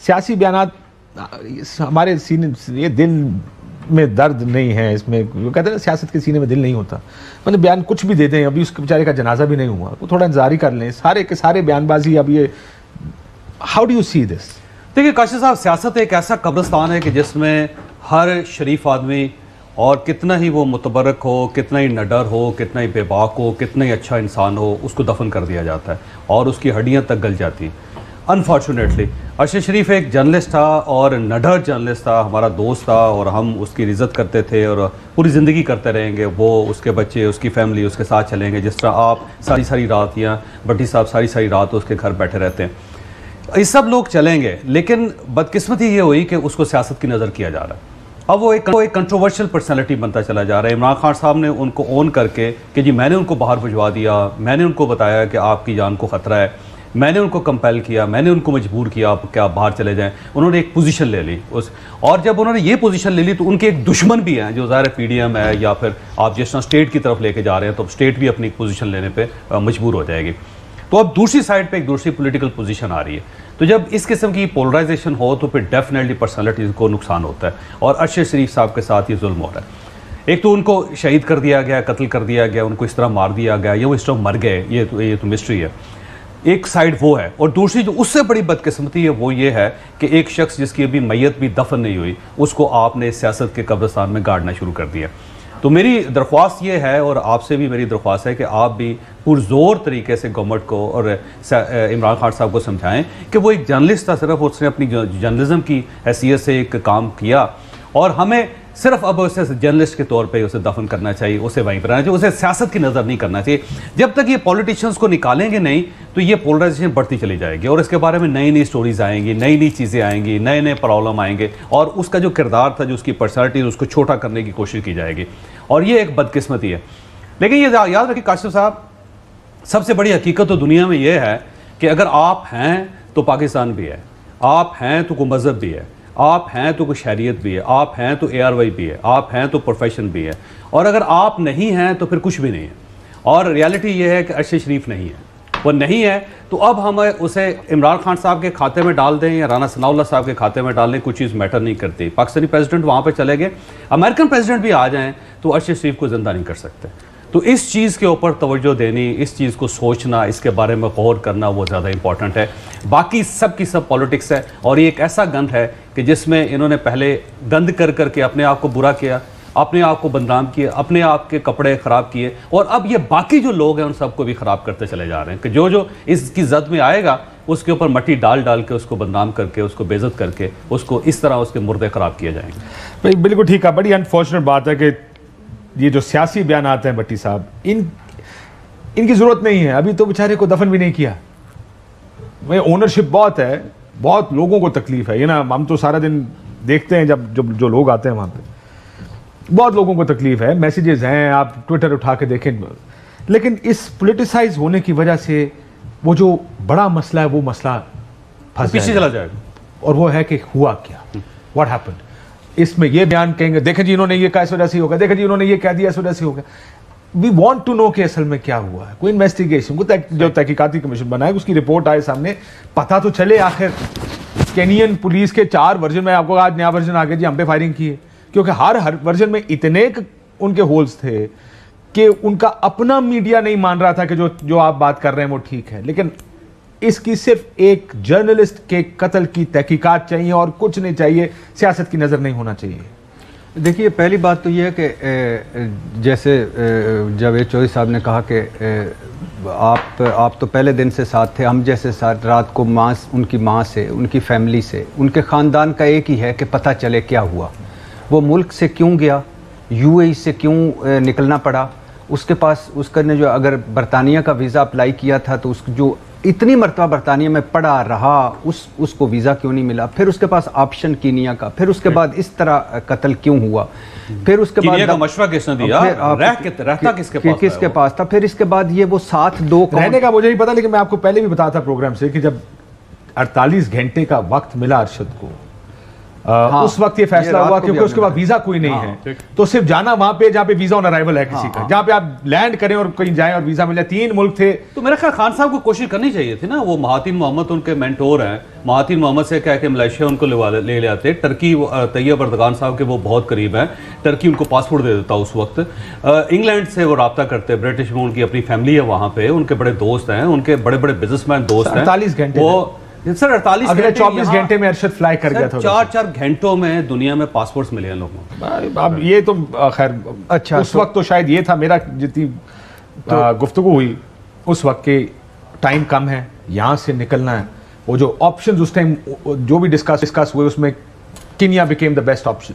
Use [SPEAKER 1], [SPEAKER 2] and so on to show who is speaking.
[SPEAKER 1] सियासी बयानात हमारे सीने, ये दिल में दर्द नहीं है इसमें, वो कहते हैं ना सियासत के सीने में दिल नहीं होता। मतलब बयान कुछ भी दे दें, अभी उसके बेचारे का जनाजा भी नहीं हुआ, वो थोड़ा इंतजार ही कर लें, सारे के सारे बयानबाजी। अब ये how do you see this?
[SPEAKER 2] देखिए काशिफ साहब, सियासत एक ऐसा कब्रिस्तान है कि जिसमें हर शरीफ आदमी, और कितना ही वो मुतबरक हो, कितना ही नडर हो, कितना ही बेबाक हो, कितना ही अच्छा इंसान हो, उसको दफन कर दिया जाता है और उसकी हड्डियाँ तक गल जाती हैं। अनफॉर्चुनेटली अरशद शरीफ एक जर्नलिस्ट था और नडर जर्नलिस्ट था, हमारा दोस्त था और हम उसकी इज़्ज़त करते थे और पूरी ज़िंदगी करते रहेंगे। वो, उसके बच्चे, उसकी फैमिली उसके साथ चलेंगे, जिस तरह आप सारी सारी रात या भट्टी साहब सारी सारी रात उसके घर बैठे रहते हैं। ये सब लोग चलेंगे, लेकिन बदकिस्मती ये हुई कि उसको सियासत की नज़र किया जा रहा है। अब वो एक कंट्रोवर्शियल पर्सनैलिटी बनता चला जा रहा है। इमरान खान साहब ने उनको ओन करके कि जी मैंने उनको बाहर भिजवा दिया, मैंने उनको बताया कि आपकी जान को ख़तरा है, मैंने उनको कंपेल किया, मैंने उनको मजबूर किया कि आप बाहर चले जाएं। उन्होंने एक पोजीशन ले ली उस, और जब उन्होंने ये पोजीशन ले ली तो उनके एक दुश्मन भी हैं जो ज़ाहिर पीडीएम है, या फिर आप जिस तरह स्टेट की तरफ लेके जा रहे हैं तो स्टेट भी अपनी पोजीशन लेने पे मजबूर हो जाएगी। तो अब दूसरी साइड पे एक दूसरी पॉलिटिकल पोजीशन आ रही है। तो जब इस किस्म की पोलराइजेशन हो तो फिर डेफिनेटली पर्सनैलिटीज़ को नुकसान होता है, और अरशद शरीफ साहब के साथ ये जुल्म हो रहा है। एक तो उनको शहीद कर दिया गया, कत्ल कर दिया गया, उनको इस तरह मार दिया गया, या वो इस तरह मर गए, ये तो मिस्ट्री है। एक साइड वो है, और दूसरी जो उससे बड़ी बदकिस्मती है वो ये है कि एक शख्स जिसकी अभी मैयत भी दफन नहीं हुई, उसको आपने सियासत के कब्रिस्तान में गाड़ना शुरू कर दिया। तो मेरी दरख्वास्त ये है, और आपसे भी मेरी दरख्वास्त है कि आप भी पुरजोर तरीके से गवर्नमेंट को और इमरान खान साहब को समझाएं कि वो एक जर्नलिस्ट था, सिर्फ उसने अपनी जर्नलिज्म की हैसियत से एक काम किया, और हमें सिर्फ अब उसे जर्नलिस्ट के तौर पे उसे दफन करना चाहिए, उसे वहीं पर रहना चाहिए, उसे सियासत की नज़र नहीं करना चाहिए। जब तक ये पॉलिटिशियंस को निकालेंगे नहीं तो ये पोलराइजेशन बढ़ती चली जाएगी, और इसके बारे में नई नई स्टोरीज आएंगी, नई नई चीज़ें आएंगी, नए नए प्रॉब्लम आएंगे, और उसका जो किरदार था, जो उसकी पर्सनैलिटी, उसको छोटा करने की कोशिश की जाएगी, और ये एक बदकिस्मती है। लेकिन ये याद रखिए काशिफ साहब, सबसे बड़ी हकीकत तो दुनिया में ये है कि अगर आप हैं तो पाकिस्तान भी है, आप हैं तो कोई मज़हब भी है, आप हैं तो कोई शरीयत भी है, आप हैं तो ARY भी है, आप हैं तो प्रोफेशन भी है, और अगर आप नहीं हैं तो फिर कुछ भी नहीं है। और रियलिटी ये है कि अरशद शरीफ नहीं है, वो नहीं है। तो अब हम उसे इमरान खान साहब के खाते में डाल दें या राना सनाउल्लाह साहब के खाते में डाल दें, कुछ चीज़ मैटर नहीं करती। पाकिस्तानी प्रेसिडेंट वहाँ पर चले गए, अमेरिकन प्रेसिडेंट भी आ जाएँ तो अरशद शरीफ को ज़िंदा नहीं कर सकते। तो इस चीज़ के ऊपर तवज्जो देनी, इस चीज़ को सोचना, इसके बारे में गौर करना, वो ज़्यादा इंपॉर्टेंट है। बाकी सब की सब पॉलिटिक्स है, और ये एक ऐसा गंद है कि जिसमें इन्होंने पहले गंद कर करके अपने आप को बुरा किया, अपने आप को बदनाम किया, अपने आप के कपड़े ख़राब किए, और अब ये बाकी जो लोग हैं उन सबको भी ख़राब करते चले जा रहे हैं कि जो जो इसकी जद में आएगा उसके ऊपर मट्टी डाल डाल के, उसको बदनाम करके, उसको बेइज्जत करके, उसको इस तरह उसके मुर्दे ख़राब किए जाएंगे।
[SPEAKER 1] बिल्कुल ठीक है। बड़ी अनफॉर्चुनेट बात है कि ये जो सियासी बयान आते हैं भट्टी साहब, इनकी ज़रूरत नहीं है। अभी तो बेचारे को दफन भी नहीं किया। भाई ओनरशिप बहुत है, बहुत लोगों को तकलीफ है, ये ना, हम तो सारा दिन देखते हैं जब जो लोग आते हैं वहाँ पे, बहुत लोगों को तकलीफ है, मैसेजेस हैं, आप ट्विटर उठा के देखें। लेकिन इस पोलिटिसाइज होने की वजह से वो जो बड़ा मसला है वो मसला
[SPEAKER 2] पीछे चला जाएगा,
[SPEAKER 1] और वो है कि हुआ क्या, व्हाट हैपेंड। इसमें ये बयान कहेंगे, देखें जी इन्होंने ये कहा इस वजह से होगा, देखें जी इन्होंने ये कह दिया इस वजह से होगा। वी वांट टू नो कि असल में क्या हुआ है, कोई इन्वेस्टिगेशन, जो तहकीकाती कमीशन बनाए उसकी रिपोर्ट आए सामने, पता तो चले आखिर। केनियन पुलिस के 4 वर्जन में, आपको आज नया वर्जन आ गया जी हम पे फायरिंग की है, क्योंकि हर वर्जन में इतने उनके होल्स थे कि उनका अपना मीडिया नहीं मान रहा था कि जो आप बात कर रहे हैं वो ठीक है। लेकिन इसकी सिर्फ एक जर्नलिस्ट के कत्ल की तहकीकात चाहिए और कुछ नहीं चाहिए, सियासत की नज़र नहीं होना चाहिए।
[SPEAKER 3] देखिए, पहली बात तो ये है कि जैसे जावेद चौधरी साहब ने कहा कि आप तो पहले दिन से साथ थे, हम जैसे साथ रात को उनकी माँ से, उनकी फैमिली से, उनके ख़ानदान का एक ही है कि पता चले क्या हुआ, वो मुल्क से क्यों गया, UAE से क्यों निकलना पड़ा, उसके पास उसका ने जो अगर बरतानिया का वीज़ा अप्लाई किया था तो उसको जो इतनी मरतबा बरतानिया में पड़ा रहा, उसको वीज़ा क्यों नहीं मिला, फिर उसके पास ऑप्शन कीनिया का, फिर उसके बाद इस तरह कत्ल क्यों हुआ, फिर उसके बाद
[SPEAKER 2] मशवरा किसने दिया, रहता किसके पास
[SPEAKER 3] था, फिर इसके बाद ये वो साथ दो
[SPEAKER 1] रहने का मुझे नहीं पता, लेकिन मैं आपको पहले भी बताया था प्रोग्राम से कि जब 48 घंटे का वक्त मिला अरशद को,
[SPEAKER 3] हाँ,
[SPEAKER 1] उस वक्त ये फैसला
[SPEAKER 3] रात
[SPEAKER 1] हुआ
[SPEAKER 3] को
[SPEAKER 1] क्योंकि
[SPEAKER 3] भी
[SPEAKER 1] उसके बाद
[SPEAKER 3] हमने
[SPEAKER 1] वीजा कोई नहीं
[SPEAKER 3] हाँ,
[SPEAKER 1] है, तो सिर्फ जाना वहां पे जहां पे वीजा ऑन अराइवल है किसी
[SPEAKER 3] हाँ,
[SPEAKER 1] का,
[SPEAKER 3] हाँ।
[SPEAKER 1] जहां पे आप लैंड करें और कहीं जाएं और वीजा मिल जाए। 3 मुल्क थे।
[SPEAKER 2] तो मेरा ख्याल खान साहब को कोशिश करनी चाहिए थी ना, वो महातिन मोहम्मद उनके मेंटोर हैं, महातिन मोहम्मद से कह के मलेशिया उनको ले आते, टर्की तैयब अर्दगान साहब के वो बहुत करीब हैं, टर्की उनको पासपोर्ट दे देता उस वक्त, इंग्लैंड से वो रब्ता करते, ब्रिटिश में उनकी अपनी फैमिली है वहाँ पे, उनके बड़े दोस्त हैं, उनके बड़े बड़े बिजनेसमैन दोस्त हैं।
[SPEAKER 1] 48 घंटे
[SPEAKER 2] वो सर 48
[SPEAKER 1] अगले 24 घंटे में अरशद फ्लाई कर गया था।
[SPEAKER 2] 4-4 घंटों में दुनिया में पासपोर्ट्स मिले हैं लोगों को।
[SPEAKER 1] अब ये तो खैर
[SPEAKER 3] अच्छा,
[SPEAKER 1] उस वक्त तो शायद ये था, मेरा जितनी गुफ्तगू हुई उस वक्त के टाइम कम है, यहाँ से निकलना है। वो जो ऑप्शंस उस टाइम जो भी डिस्कस हुए उसमें Kenya became the best option.